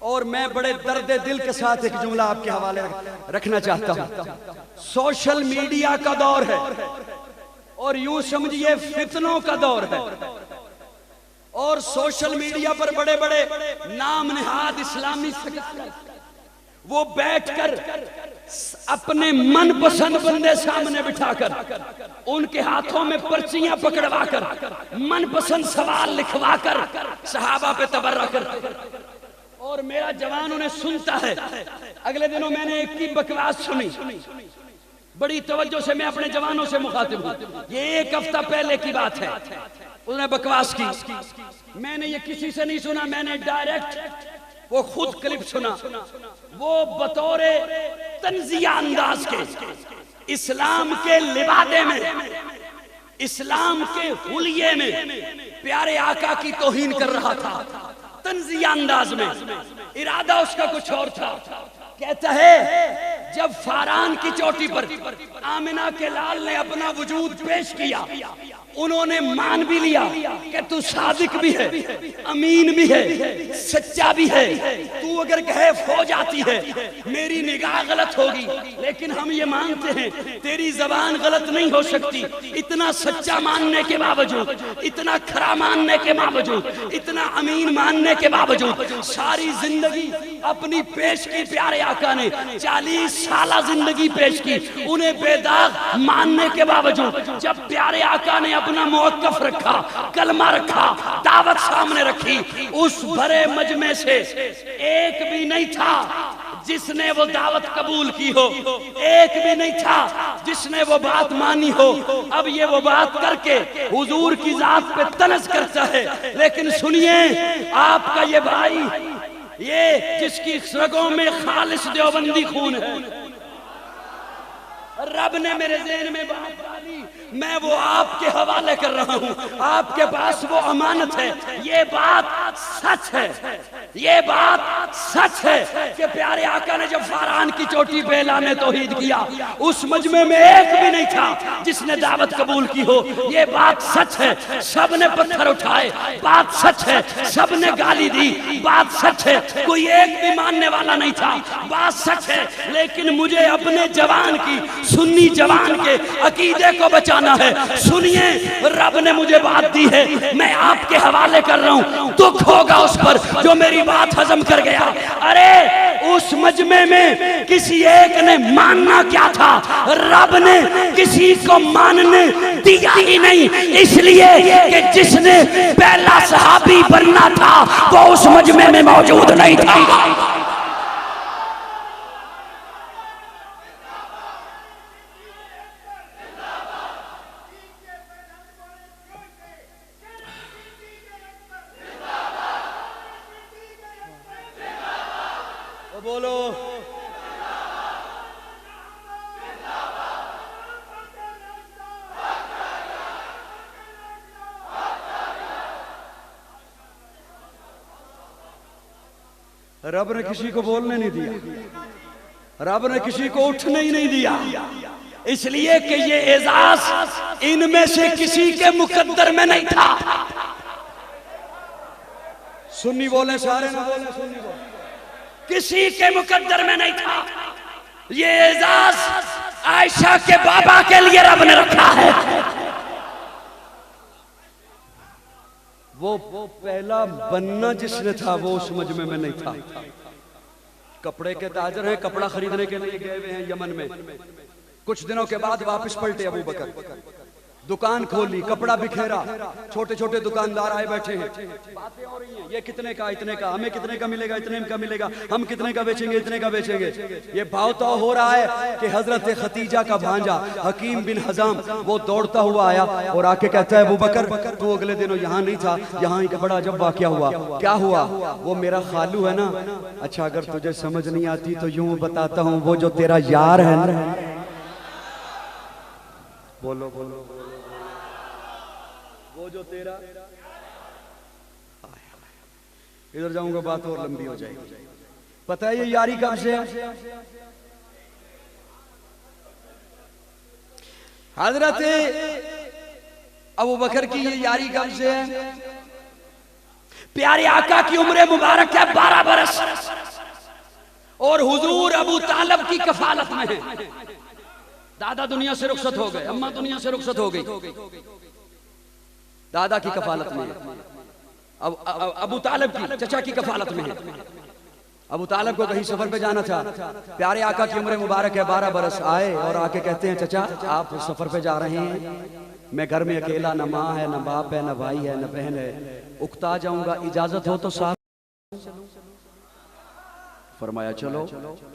और मैं बड़े दर्द दिल के साथ एक जुमला आपके हवाले रखना चाहता हूं। सोशल मीडिया का दौर है और यूं समझिए फितनों का दौर है, और सोशल मीडिया पर बड़े बड़े नाम निहाद इस्लामी वो बैठकर अपने मनपसंद बंदे सामने बिठाकर उनके हाथों में पर्चियां पकड़वाकर मनपसंद सवाल लिखवाकर सहाबा पे तबर्रा करते, और मेरा जवान उन्हें सुनता है। अगले दिनों मैंने एक की बकवास सुनी, बड़ी तवज्जो से मैं अपने जवानों से मुखातिब हूं, ये एक हफ्ता पहले की बात है। उन्होंने बकवास की, मैंने ये किसी से नहीं सुना, मैंने डायरेक्ट वो खुद क्लिप सुना। वो बतौरे तंजिया अंदाज के इस्लाम के लिबादे में, इस्लाम के हुलिये में प्यारे आका की तौहीन कर रहा था, तंजिया अंदाज में। इरादा उसका कुछ और था। कहता है जब फारान की चोटी पर आमिना के लाल ने अपना वजूद पेश किया, उन्होंने मान भी लिया कि तू सादिक भी है, अमीन भी है, सच्चा भी है, तू अगर कहे हो जाती है, मेरी निगाह गलत होगी, लेकिन हम ये मानते हैं तेरी जबान गलत नहीं हो सकती। इतना सच्चा मानने के बावजूद, इतना खरा मानने के बावजूद, इतना अमीन मानने के बावजूद सारी जिंदगी अपनी पेश की प्यारे आका ने, 40 साल जिंदगी पेश की उन्हें बेदाग मानने के बावजूद। जब प्यारे आका ने अपना मौक़िफ़ रखा, कलमा रखा, दावत सामने रखी, उस भरे मजमे से एक भी नहीं था जिसने वो दावत कबूल की हो, एक भी नहीं था जिसने वो बात मानी हो। अब ये वो बात करके हुजूर की जात पे तनज़ करता है। लेकिन सुनिए, आपका ये भाई, ये जिसकी रगों में खालिस देवबंदी खून है, रब ने मेरे ज़हन में बात डाली, मैं वो आपके हवाले कर रहा हूं। आपके पास वो अमानत है। ये बात सच है, ये बात सच है कि प्यारे आका ने जब फारान की चोटी पे ऐलान तौहीद किया, उस मजमे में एक भी नहीं था जिसने दावत कबूल की हो। ये बात सच है। सब ने पत्थर उठाए, बात सच है। सब ने गाली दी, बात सच है। कोई एक भी मानने वाला नहीं था, बात सच है। लेकिन मुझे अपने जवान की, सुन्नी जवान के अकीदे को बचाना है। सुनिए, रब ने मुझे बात दी है, मैं आपके हवाले कर रहा हूं। दुख होगा उस पर जो मेरी बात हजम कर गया। अरे उस मजमे में किसी एक ने मानना क्या था, रब ने किसी को मानने दिया ही नहीं, इसलिए कि जिसने पहला सहाबी बनना था वो उस मजमे में मौजूद नहीं था। बोलो रब ने किसी को बोलने नहीं दिया, रब ने किसी को उठने ही नहीं दिया, इसलिए कि ये एजाज इनमें से किसी के मुकद्दर में नहीं था। सुन्नी बोले, सारे ना बोले, सुन्नी बोले, किसी के मुकद्दर में नहीं था। ये एजाज आयशा के बाबा के लिए रब ने रखा है। वो पहला बनना जिसने था वो उस मजमे में नहीं था। कपड़े के ताजर हैं, कपड़ा खरीदने के लिए गए हुए हैं यमन में। कुछ दिनों के बाद वापस पलटे अबू बकर, दुकान खोली, कपड़ा बिखेरा, छोटे छोटे दुकानदार आए बैठे हैं, बातें हो रही हैं, ये कितने का, इतने का, हमें कितने का मिलेगा, इतने का मिलेगा, हम कितने का बेचेंगे, इतने का बेचेंगे। ये भाव तो हो रहा है कि हजरत खतीजा का भांजा हकीम बिन हजाम वो दौड़ता हुआ आया और आके कहता है, अबू बकर तू अगले दिनों यहाँ नहीं था, यहाँ एक बड़ा अजब वाकया हुआ। क्या हुआ? वो मेरा खालू है ना। अच्छा, अगर तुझे समझ नहीं आती तो यूं बताता हूँ, वो जो तेरा यार है ना, बोलो बोलो, वो जो तेरा, इधर जाऊंगा बात और लंबी हो जाएगी। पता है ये यारी कब से है? हजरत अबू बकर की ये यारी कब से है? प्यारे आका की उम्र मुबारक है 12 बरस। और हुजूर अबू तालब की कफालत में है। दादा दुनिया से रुखसत हो गए, अम्मा दुनिया से रुखसत हो गई, दादा की कफालत में है। अब अबू तालब की चचा की कफालत में है। अबू तालब को कहीं सफर पे जाना था, प्यारे आका की उम्र मुबारक है 12 बरस, आए और आके कहते हैं चचा आप सफर पे जा रहे हैं, मैं घर में अकेला, न माँ है न बाप है न भाई है न बहन है, उकता जाऊंगा, इजाजत हो तो साथ। फरमाया चलो।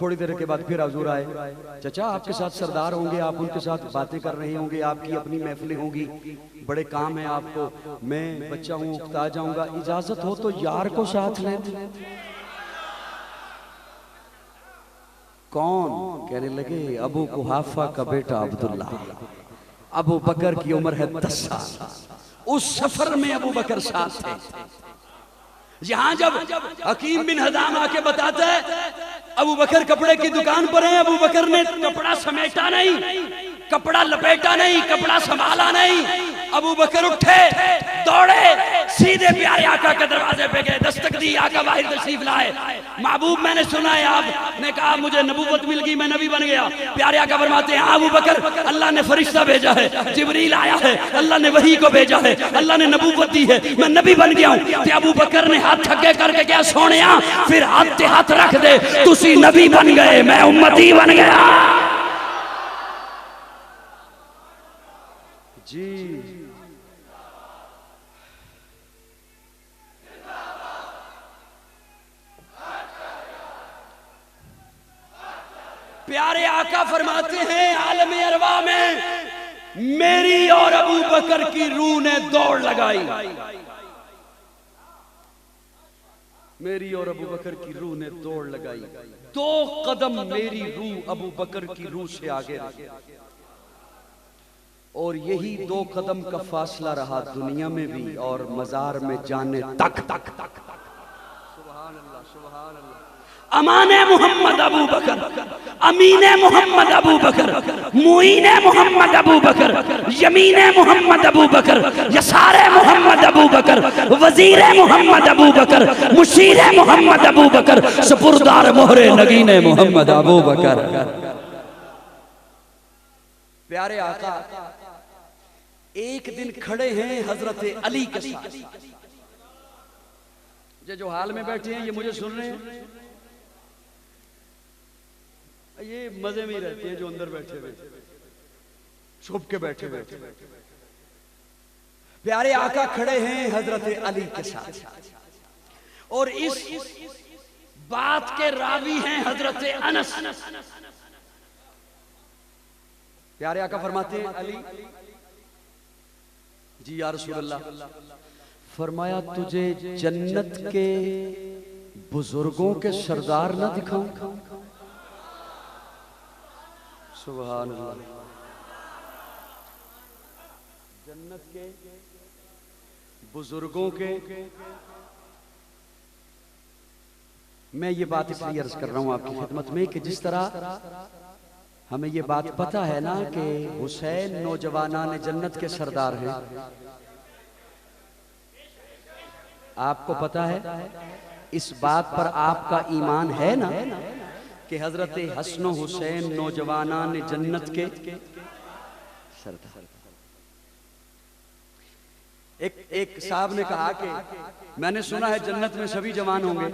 थोड़ी देर के बाद फिर हुजूर आए, चचा आपके साथ सरदार होंगे, आप उनके साथ बातें कर रहे होंगे, आपकी अपनी महफिलें होंगी, बड़े काम है आपको, मैं बच्चा हूँ उकता जाऊंगा, इजाजत हो तो यार को साथ लें। कौन? कहने लगे अबू कुहाफा का बेटा अब्दुल्ला। अबू बकर की उम्र है 10 साल। उस सफर में अबू बकर साथ थे। यहां जब हकीम बिन हजाम आके बताता है अबू बकर कपड़े की दुकान पर है, अबू बकर ने कपड़ा समेटा नहीं, कपड़ा लपेटा नहीं, कपड़ा संभाला नहीं, अबू बकर उठे, दौड़े, सीधे प्यारे आका के दरवाजे पे गए, दस्तक दी, आका बाहर तशरीफ लाए। महबूब मैंने सुना है आपने कहा मुझे नबूवत मिल गई, मैं नबी बन गया। प्यारे आका फरमाते हैं अबू बकर अल्लाह ने फरिश्ता भेजा है, जिब्रील आया है, अल्लाह ने वही को भेजा है, अल्लाह ने नबूवत दी है, मैं नबी बन गया हूं। अबू बकर ने हाथ थके करके क्या सोनिया फिर हाथ ते हाथ रख दे, तुसी नबी बन गए, मैं उम्मती बन गया। जी प्यारे आका फरमाते हैं आलम अरवा में मेरी और अबू बकर की रूह ने दौड़ लगाई, मेरी और अबू बकर की रूह ने दौड़ लगाई। 2 कदम मेरी रूह अबू बकर की रूह से आगे रही और यही 2 कदम का फासला रहा दुनिया में भी और मजार में जाने तक। सुभान अल्लाह, सुभान अल्लाह। अमाने मोहम्मद अबू बकर, अमीने मोहम्मद अबू बकर, मुईने मोहम्मद अबू बकर, यमीने मोहम्मद अबू बकर, यसारे मोहम्मद अबू बकर, वजीरे मोहम्मद अबू बकर, मुशीरे मोहम्मद अबू बकर, सपुरदार मोहरे नगीने मोहम्मद अबू बकर। प्यारे आका एक दिन खड़े हैं हजरत अली के साथ। ये जो हाल में बैठे हैं ये मुझे सुन रहे हैं, ये मजे में ही रहते हैं जो अंदर बैठे हुए छुप के बैठे बैठे। प्यारे आका खड़े हैं हजरत अली के साथ और इस बात के रावी हैं हजरत अनस। प्यारे आका फरमाते हैं अली जी या रसूल अल्लाह, फरमाया तुझे जन्नत के बुजुर्गों के सरदार ना दिखाऊं? सुभान अल्लाह। जन्नत के बुजुर्गों के, मैं ये बात इसलिए अर्ज कर रहा हूं आपकी खिदमत में कि जिस तरह हमें ये बात पता है ना कि हुसैन नौजवानान जन्नत के सरदार हैं, आपको पता है, इस बात पर आपका ईमान है ना कि हजरत हसन हुसैन नौजवानान जन्नत के सरदार। एक साहब ने कहा कि मैंने सुना है जन्नत में सभी जवान होंगे।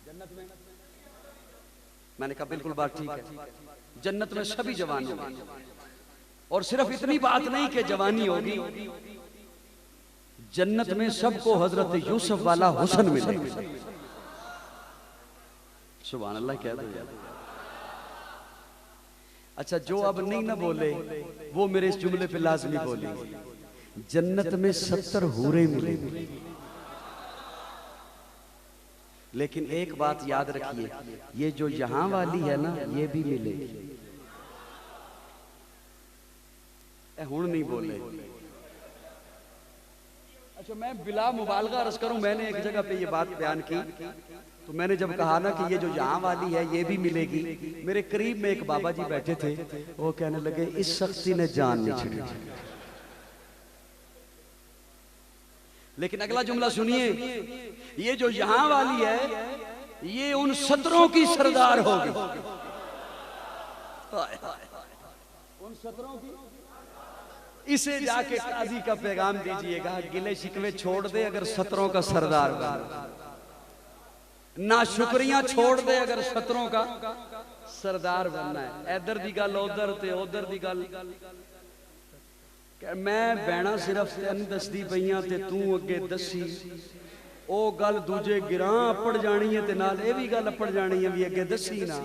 जन्नत में, मैंने कहा बिल्कुल बात ठीक है, जन्नत में सभी जवान होंगे और सिर्फ इतनी बात नहीं कि जवानी होगी, जन्नत में सबको हजरत यूसुफ वाला हुस्न मिलेगा। सुभान अल्लाह कह दो यार। अच्छा जो अब नहीं ना बोले वो मेरे इस जुमले पे लाजमी बोलेंगे, जन्नत में 70 हूरें मिलेंगी। लेकिन एक बात याद रखिए, ये जो यहां वाली है ना ये भी मिलेगी। हुण नहीं बोले। अच्छा मैं बिला मुबालगा अर्ज करूं, मैंने एक जगह पे ये बात बयान की तो मैंने जब कहा ना कि ये जो यहाँ वाली है ये भी मिलेगी, मेरे करीब में एक बाबा जी बैठे थे, वो कहने लगे इस शख्सी ने जान नहीं छड़ी। लेकिन अगला जुमला सुनिए, ये जो यहाँ वाली है ये उन सत्रों की सरदार होगी। उन सत्रों की। इसे जाके काजी का पैगाम दीजिएगा, गिले शिकवे छोड़ दे अगर सत्रों का सरदार बन, ना शुक्रिया छोड़ दे अगर सत्रों का सरदार बनना है। इधर दी गल उधर ते उधर दी गल। मैं बहना सिर्फ तेन दसदी पईयां ते तू अगे दसी, ओ गल दूजे गिरां अपड़ जानी है ते नाल ए भी गल अपड़ जानी है भी अगे दसी ना।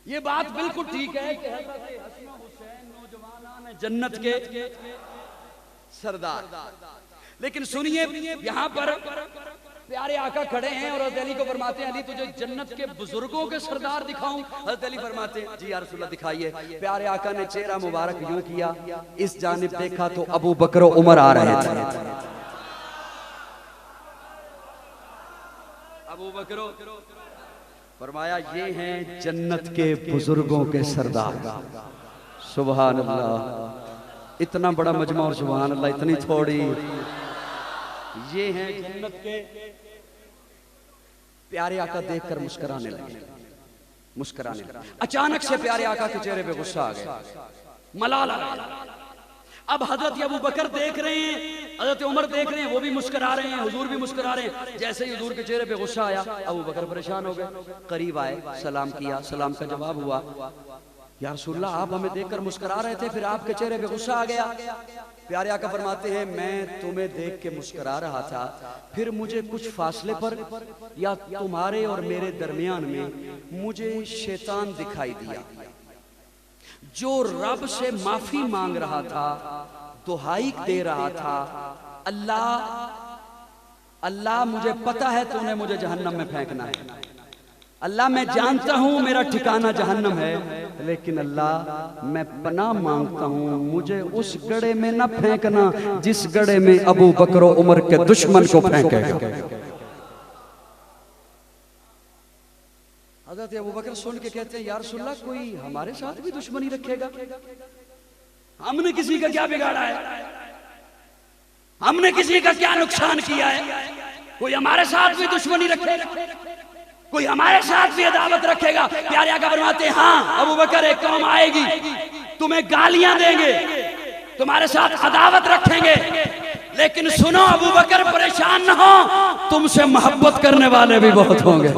ये बात बिल्कुल ठीक है कि हज़रत हसन हुसैन नौजवानान जन्नत के सरदार। लेकिन सुनिए, यहां पर प्यारे आका खड़े हैं और हज़रत अली को फरमाते हैं, अली तुझे जन्नत के बुजुर्गों के सरदार दिखाऊं? हज़रत अली फरमाते हैं, जी या रसूलल्लाह दिखाइए। प्यारे आका ने चेहरा मुबारक यूं किया, इस जानिब देखा तो अबू बकर उमर आ रहे थे। अबू बकर फरमाया ये हैं जन्नत के बुजुर्गों के सरदार। सुभान अल्लाह, इतना बड़ा मजमा और सुभान अल्लाह इतनी थोड़ी। ये हैं जन्नत के। प्यारे आका देखकर मुस्कुराने लगे, मुस्कुराने लगे। अचानक से प्यारे आका के चेहरे पे गुस्सा आ गया, मलाल आ गया। अब हजरत अबू बकर देख रहे हैं, हजरत उमर देख रहे हैं, वो भी मुस्कुरा रहे हैं, हुजूर भी मुस्कुरा रहे हैं। जैसे ही हुजूर के चेहरे पे गुस्सा आया, अबू बकर परेशान हो गए। करीब आए, सलाम किया, सलाम का जवाब हुआ। या रसूलल्लाह आप हमें देखकर मुस्कुरा रहे थे, फिर आपके चेहरे पे गुस्सा आ गया। प्यारे आका फरमाते हैं, मैं तुम्हें देख के मुस्कुरा रहा था, फिर मुझे कुछ फासले पर या तुम्हारे और मेरे दरमियान में मुझे शैतान दिखाई दिया, जो रब से माफी मांग रहा था, दुहाई दे रहा था, अल्लाह अल्लाह मुझे पता है तूने मुझे जहन्नम में फेंकना है, अल्लाह मैं जानता हूं मेरा ठिकाना जहन्नम है, लेकिन अल्लाह मैं पनाह मांगता हूं, मुझे उस गड्ढे में न फेंकना जिस गड्ढे में अबू बकर और उमर के दुश्मन को फेंकेगा। हज़रत अबू बकर सुन के कहते हैं, या रसूलल्लाह कोई हमारे साथ भी दुश्मनी रखेगा? हमने किसी का क्या बिगाड़ा है? हमने किसी का क्या नुकसान किया है? कोई हमारे साथ भी दुश्मनी रखेगा? कोई हमारे साथ भी अदावत रखेगा? प्यारे आका फरमाते हैं, हाँ अबू बकर, एक कौम आएगी, तुम्हें गालियां देंगे, तुम्हारे साथ अदावत रखेंगे, लेकिन सुनो अबू बकर परेशान न हो, तुमसे मोहब्बत करने वाले भी बहुत होंगे।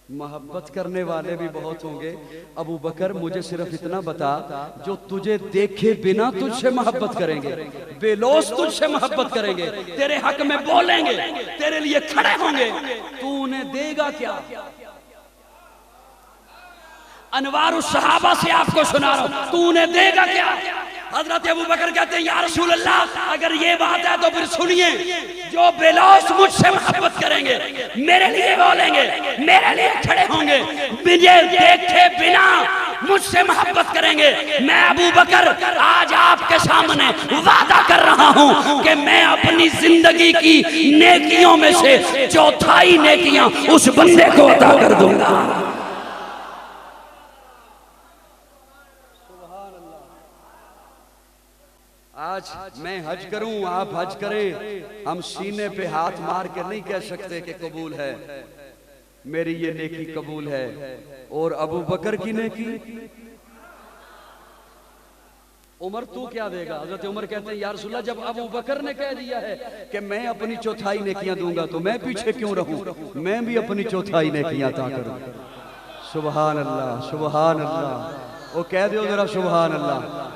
मोहब्बत करने वाले भी बहुत होंगे। अबू बकर मुझे सिर्फ इतना बता, जो तुझे देखे बिना तुझसे मोहब्बत करेंगे, बेलोस तुझसे मोहब्बत करेंगे, तेरे हक में बोलेंगे, तेरे लिए खड़े होंगे, तू उन्हें देगा क्या? अनवारुस सहाबा से आपको सुना रहा हूं, तू उन्हें देगा क्या? हजरत अबू बकर कहते हैं, या रसूल अल्लाह अगर ये बात है तो फिर सुनिए, जो बेलौस मुझसे मोहब्बत करेंगे, मेरे लिए बोलेंगे, मेरे लिए खड़े होंगे, मुझे देखे बिना मुझसे मोहब्बत करेंगे, मैं अबू बकर आज आपके सामने वादा कर रहा हूं कि मैं अपनी जिंदगी की नेकियों में से चौथाई नेकियां उस बंदे को अता कर दूंगा। आज मैं हज करूं, आप हज करें, हम सीने पे हाथ मार के नहीं कह सकते कि कबूल है, मेरी ये नेकी कबूल है। और अबू बकर की नेकी, उमर तू क्या देगा? हजरत उमर कहते हैं, या रसूलल्लाह जब अबू बकर ने कह दिया है कि मैं अपनी चौथाई नेकियां दूंगा, तो मैं पीछे क्यों रहूं? मैं भी अपनी चौथाई नेकियां अता करूं। सुभान अल्लाह, सुभान अल्लाह। वो कह दो जरा सुभान अल्लाह।